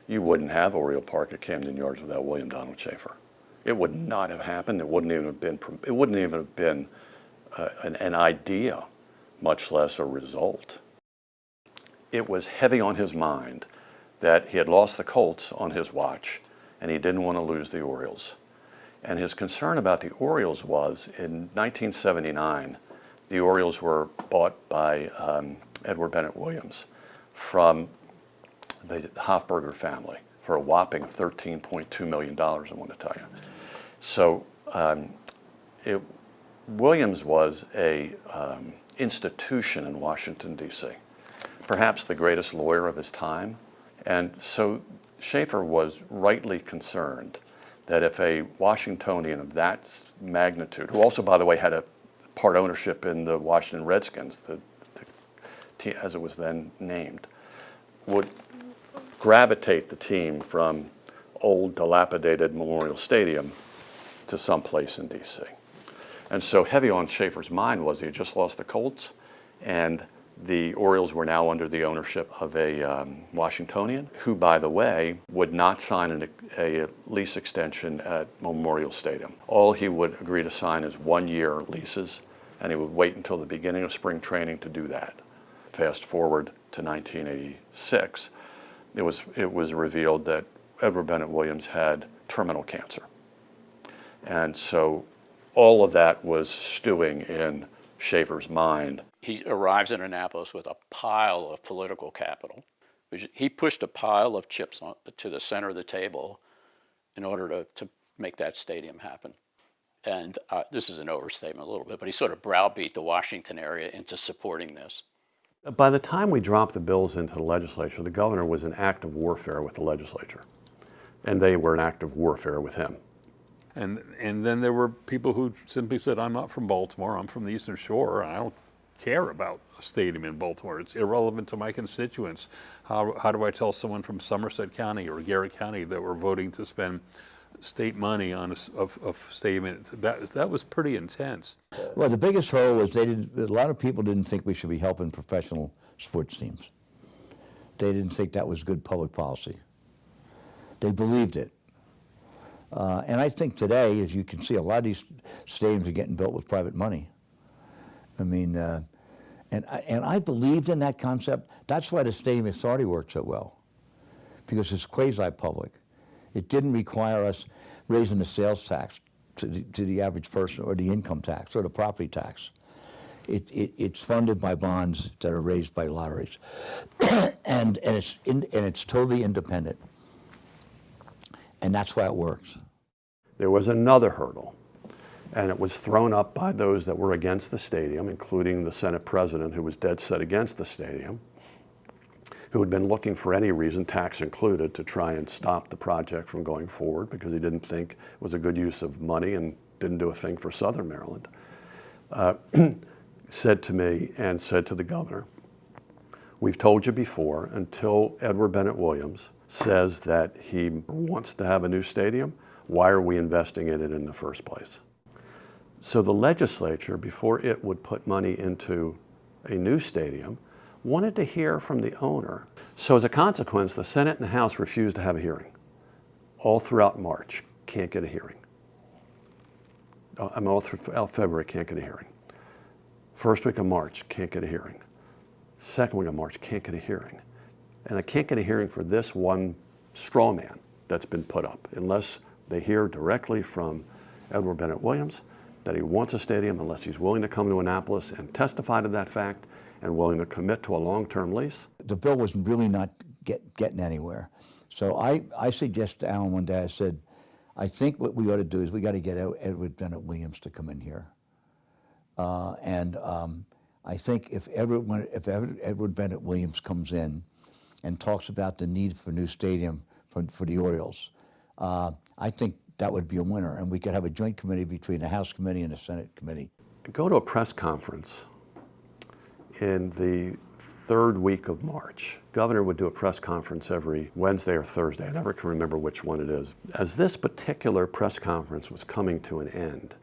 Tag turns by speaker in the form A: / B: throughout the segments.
A: You wouldn't have Oriole Park at Camden Yards without William Donald Schaefer. It would not have happened. It wouldn't even have been. It wouldn't even have been an idea, much less a result. It was heavy on his mind that he had lost the Colts on his watch, and he didn't want to lose the Orioles. And his concern about the Orioles was, in 1979, the Orioles were bought by Edward Bennett Williams from the Hofberger family for a whopping $13.2 million, I want to tell you. So Williams was a institution in Washington, D.C., perhaps the greatest lawyer of his time. And so Schaefer was rightly concerned that if a Washingtonian of that magnitude, who also, by the way, had a part ownership in the Washington Redskins, the team, as it was then named, would gravitate the team from old, dilapidated Memorial Stadium to someplace in D.C. And so heavy on Schaefer's mind was he had just lost the Colts, and the Orioles were now under the ownership of a Washingtonian, who, by the way, would not sign a lease extension at Memorial Stadium. All he would agree to sign is 1-year leases, and he would wait until the beginning of spring training to do that. Fast forward to 1986, it was revealed that Edward Bennett Williams had terminal cancer. And so all of that was stewing in Schaefer's mind.
B: He arrives in Annapolis with a pile of political capital. He pushed a pile of chips to the center of the table in order to make that stadium happen. And this is an overstatement a little bit, but he sort of browbeat the Washington area into supporting this.
A: By the time we dropped the bills into the legislature, the governor was in active warfare with the legislature, and they were in active warfare with him.
C: And then there were people who simply said, I'm not from Baltimore, I'm from the Eastern Shore, and I don't care about a stadium in Baltimore. It's irrelevant to my constituents. How do I tell someone from Somerset County or Garrett County that we're voting to spend state money on a stadium? That was pretty intense.
D: Well, the biggest hurdle was a lot of people didn't think we should be helping professional sports teams. They didn't think that was good public policy. They believed it. And I think today, as you can see, a lot of these stadiums are getting built with private money. I mean, and I believed in that concept. That's why the Stadium Authority worked so well, because it's quasi-public. It didn't require us raising the sales tax to the average person, or the income tax, or the property tax. It's funded by bonds that are raised by lotteries, and it's totally independent. And that's why it works.
A: There was another hurdle, and it was thrown up by those that were against the stadium, including the Senate president, who was dead set against the stadium, who had been looking for any reason, tax included, to try and stop the project from going forward because he didn't think it was a good use of money and didn't do a thing for Southern Maryland, said to me and said to the governor, we've told you before, until Edward Bennett Williams says that he wants to have a new stadium, why are we investing in it in the first place? So the legislature, before it would put money into a new stadium, wanted to hear from the owner. So as a consequence, the Senate and the House refused to have a hearing. All throughout March, can't get a hearing. All throughout February, can't get a hearing. First week of March, can't get a hearing. Second week of March, can't get a hearing. And I can't get a hearing for this one straw man that's been put up unless they hear directly from Edward Bennett Williams that he wants a stadium, unless he's willing to come to Annapolis and testify to that fact and willing to commit to a long-term lease.
D: The bill was really not getting anywhere. So I suggested to Alan one day, I said, I think what we ought to do is we got to get Edward Bennett Williams to come in here. I think if Edward Bennett Williams comes in and talks about the need for a new stadium for the Orioles, I think that would be a winner, and we could have a joint committee between the House committee and the Senate committee.
A: Go to a press conference in the third week of March. Governor would do a press conference every Wednesday or Thursday. I never can remember which one it is. As this particular press conference was coming to an end,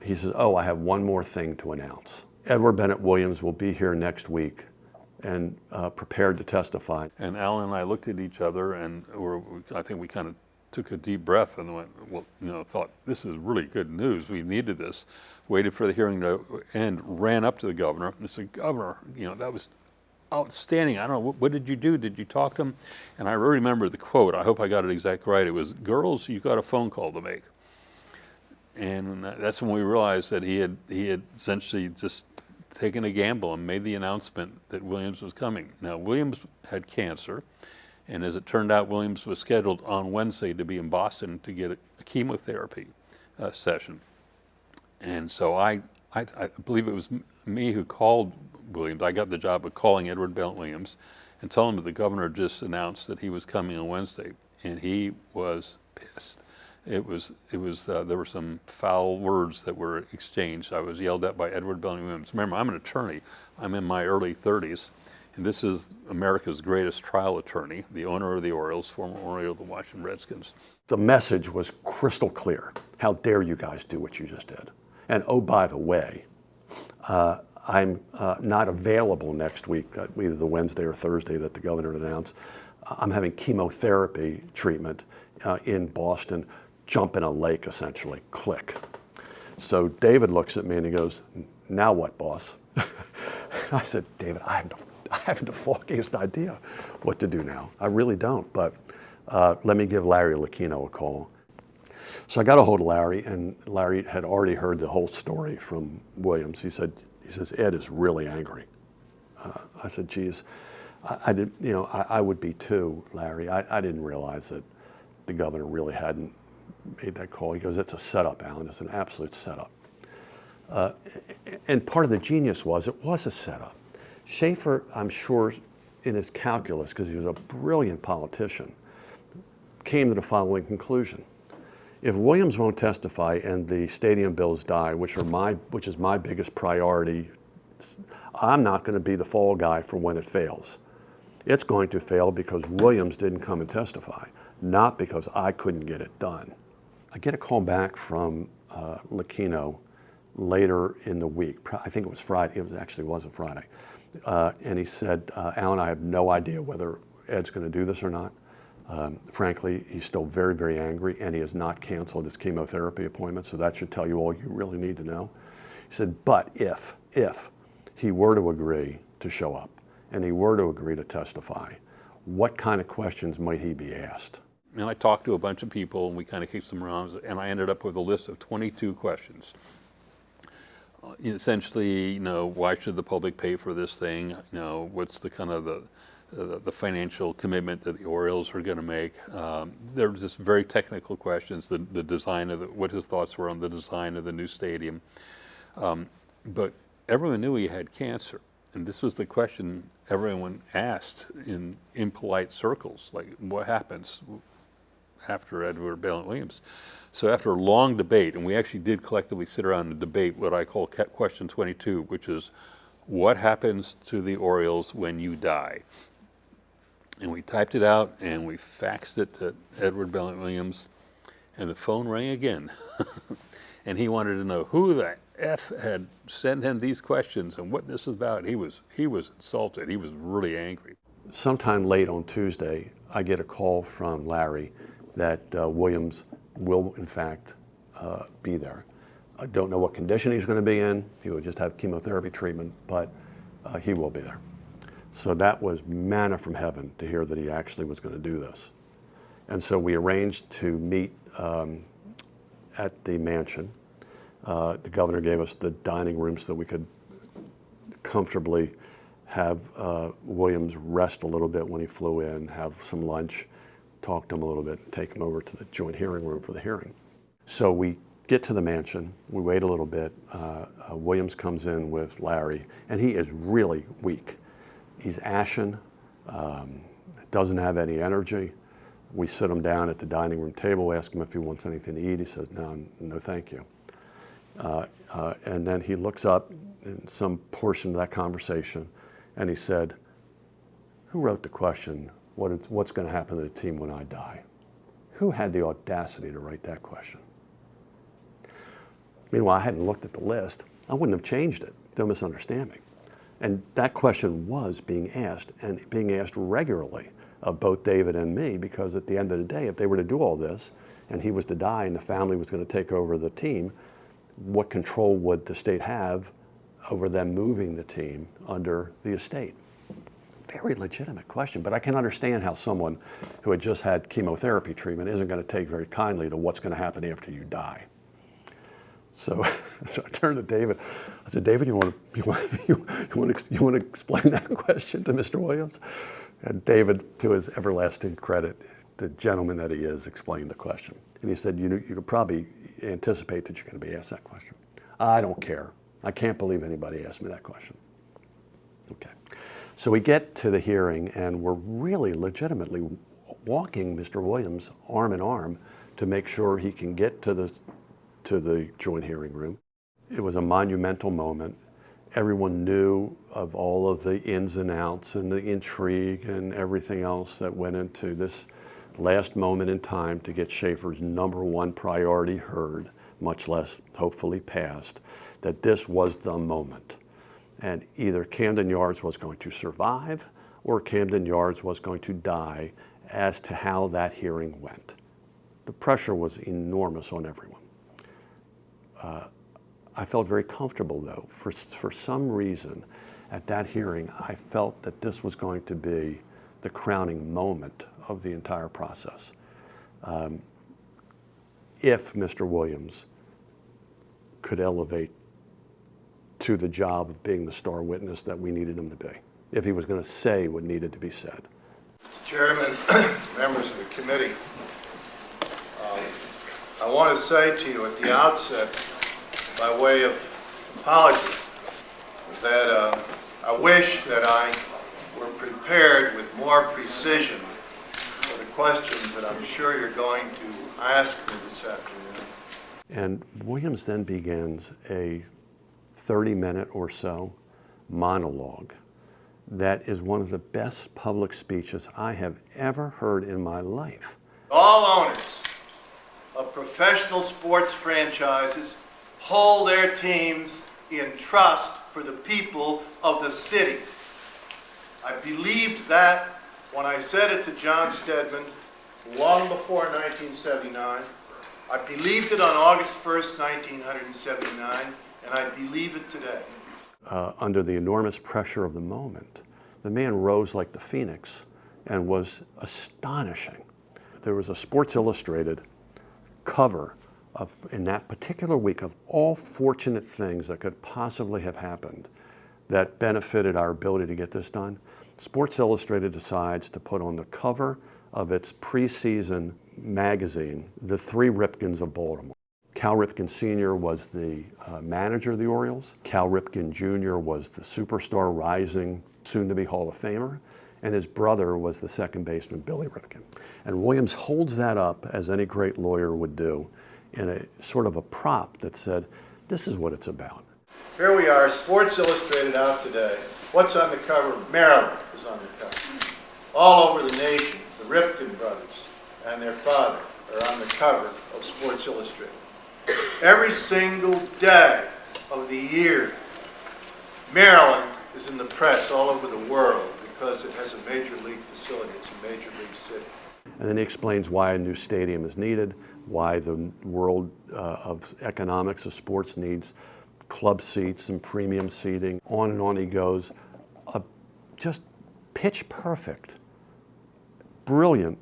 A: he says, oh, I have one more thing to announce. Edward Bennett Williams will be here next week and prepared to testify.
C: And Alan and I looked at each other, and I think we kind of took a deep breath and went, well, thought, this is really good news. We needed this. Waited for the hearing to end, ran up to the governor, and said, Governor, that was outstanding. I don't know, what did you do? Did you talk to him? And I remember the quote. I hope I got it exactly right. It was, girls, you got a phone call to make. And that's when we realized that he had essentially just taken a gamble and made the announcement that Williams was coming. Now, Williams had cancer, and as it turned out, Williams was scheduled on Wednesday to be in Boston to get a chemotherapy session. And so I believe it was me who called Williams. I got the job of calling Edward Bennett Williams and telling him that the governor just announced that he was coming on Wednesday, and he was pissed. There were some foul words that were exchanged. I was yelled at by Edward Bennett Williams. Remember, I'm an attorney. I'm in my early 30s, and this is America's greatest trial attorney, the owner of the Orioles, former Oriole of the Washington Redskins.
A: The message was crystal clear. How dare you guys do what you just did? And oh, by the way, I'm not available next week, either the Wednesday or Thursday that the governor announced. I'm having chemotherapy treatment in Boston. Jump in a lake, essentially. Click. So David looks at me and he goes, now what, boss? I said, David, I haven't the foggiest idea what to do now. I really don't, but let me give Larry Lucchino a call. So I got a hold of Larry, and Larry had already heard the whole story from Williams. He says, Ed is really angry. I said, geez, I would be too, Larry. I didn't realize that the governor really hadn't made that call. He goes, it's a setup, Alan. It's an absolute setup. And part of the genius was it was a setup. Schaefer, I'm sure, in his calculus, because he was a brilliant politician, came to the following conclusion. If Williams won't testify and the stadium bills die, which is my biggest priority, I'm not going to be the fall guy for when it fails. It's going to fail because Williams didn't come and testify, not because I couldn't get it done. I get a call back from Lucchino later in the week. I think it was Friday. It actually wasn't Friday. And he said, Alan, I have no idea whether Ed's going to do this or not. Frankly, he's still very, very angry, and he has not canceled his chemotherapy appointment, so that should tell you all you really need to know. He said, but if he were to agree to show up, and he were to agree to testify, what kind of questions might he be asked?
C: And I talked to a bunch of people, and we kind of kicked them around, and I ended up with a list of 22 questions. Essentially, why should the public pay for this thing? What's the kind of the financial commitment that the Orioles are going to make? They're just very technical questions. The design of what his thoughts were on the design of the new stadium. But everyone knew he had cancer, and this was the question everyone asked in impolite circles, like what happens after Edward Bennett Williams? So after a long debate, and we actually did collectively sit around and debate what I call question 22, which is, what happens to the Orioles when you die? And we typed it out, and we faxed it to Edward Bennett Williams, and the phone rang again. And he wanted to know who the F had sent him these questions and what this was about. He was insulted. He was really angry.
A: Sometime late on Tuesday, I get a call from Larry that Williams will, in fact, be there. I don't know what condition he's going to be in. He will just have chemotherapy treatment, but he will be there. So that was manna from heaven to hear that he actually was going to do this. And so we arranged to meet at the mansion. The governor gave us the dining room so that we could comfortably have Williams rest a little bit when he flew in, have some lunch, talk to him a little bit, and take him over to the joint hearing room for the hearing. So we get to the mansion, we wait a little bit. Williams comes in with Larry, and he is really weak. He's ashen, doesn't have any energy. We sit him down at the dining room table, ask him if he wants anything to eat. He says, no, thank you. And then he looks up in some portion of that conversation, and he said, who wrote the question, what's going to happen to the team when I die? Who had the audacity to write that question? Meanwhile, I hadn't looked at the list. I wouldn't have changed it. Don't misunderstand me. And that question was being asked, and being asked regularly of both David and me, because at the end of the day, if they were to do all this and he was to die and the family was going to take over the team, what control would the state have over them moving the team under the estate? Very legitimate question, but I can understand how someone who had just had chemotherapy treatment isn't going to take very kindly to what's going to happen after you die. So I turned to David. I said, David, you want to explain that question to Mr. Williams? And David, to his everlasting credit, the gentleman that he is, explained the question. And he said, you could probably anticipate that you're going to be asked that question. I don't care. I can't believe anybody asked me that question. Okay. So we get to the hearing, and we're really legitimately walking Mr. Williams arm in arm to make sure he can get to the joint hearing room. It was a monumental moment. Everyone knew of all of the ins and outs and the intrigue and everything else that went into this last moment in time to get Schaefer's #1 priority heard, much less hopefully passed, that this was the moment. And either Camden Yards was going to survive or Camden Yards was going to die as to how that hearing went. The pressure was enormous on everyone. I felt very comfortable, though. For some reason, at that hearing, I felt that this was going to be the crowning moment of the entire process. If Mr. Williams could elevate to the job of being the star witness that we needed him to be, if he was going to say what needed to be said.
E: Chairman, members of the committee, I want to say to you at the outset, by way of apology, that I wish that I were prepared with more precision for the questions that I'm sure you're going to ask me this afternoon.
A: And Williams then begins a 30-minute or so monologue that is one of the best public speeches I have ever heard in my life.
E: All owners of professional sports franchises hold their teams in trust for the people of the city. I believed that when I said it to John Stedman long before 1979. I believed it on August 1st, 1979, and I believe it today.
A: Under the enormous pressure of the moment, the man rose like the phoenix and was astonishing. There was a Sports Illustrated cover in that particular week of all fortunate things that could possibly have happened that benefited our ability to get this done. Sports Illustrated decides to put on the cover of its preseason magazine the three Ripkens of Baltimore. Cal Ripken Sr. was the manager of the Orioles. Cal Ripken Jr. was the superstar rising, soon-to-be Hall of Famer. And his brother was the second baseman, Billy Ripken. And Williams holds that up, as any great lawyer would do, in a sort of a prop that said, this is what it's about.
E: Here we are, Sports Illustrated out today. What's on the cover? Maryland is on the cover. All over the nation, the Ripken brothers and their father are on the cover of Sports Illustrated. Every single day of the year, Maryland is in the press all over the world because it has a major league facility. It's a major league city.
A: And then he explains why a new stadium is needed, why the world of economics of sports needs club seats and premium seating. On and on he goes. Just pitch perfect, brilliant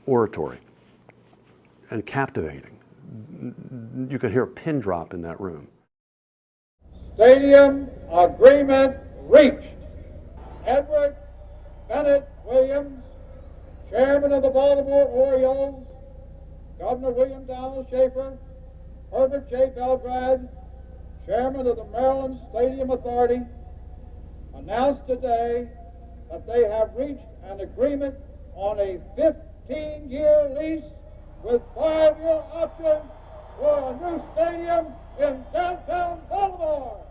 A: oratory, and captivating. You could hear a pin drop in that room.
F: Stadium agreement reached. Edward Bennett Williams, Chairman of the Baltimore Orioles, Governor William Donald Schaefer, Herbert J. Belgrade, Chairman of the Maryland Stadium Authority, announced today that they have reached an agreement on a 15-year lease with 5-year options for a new stadium in downtown Baltimore.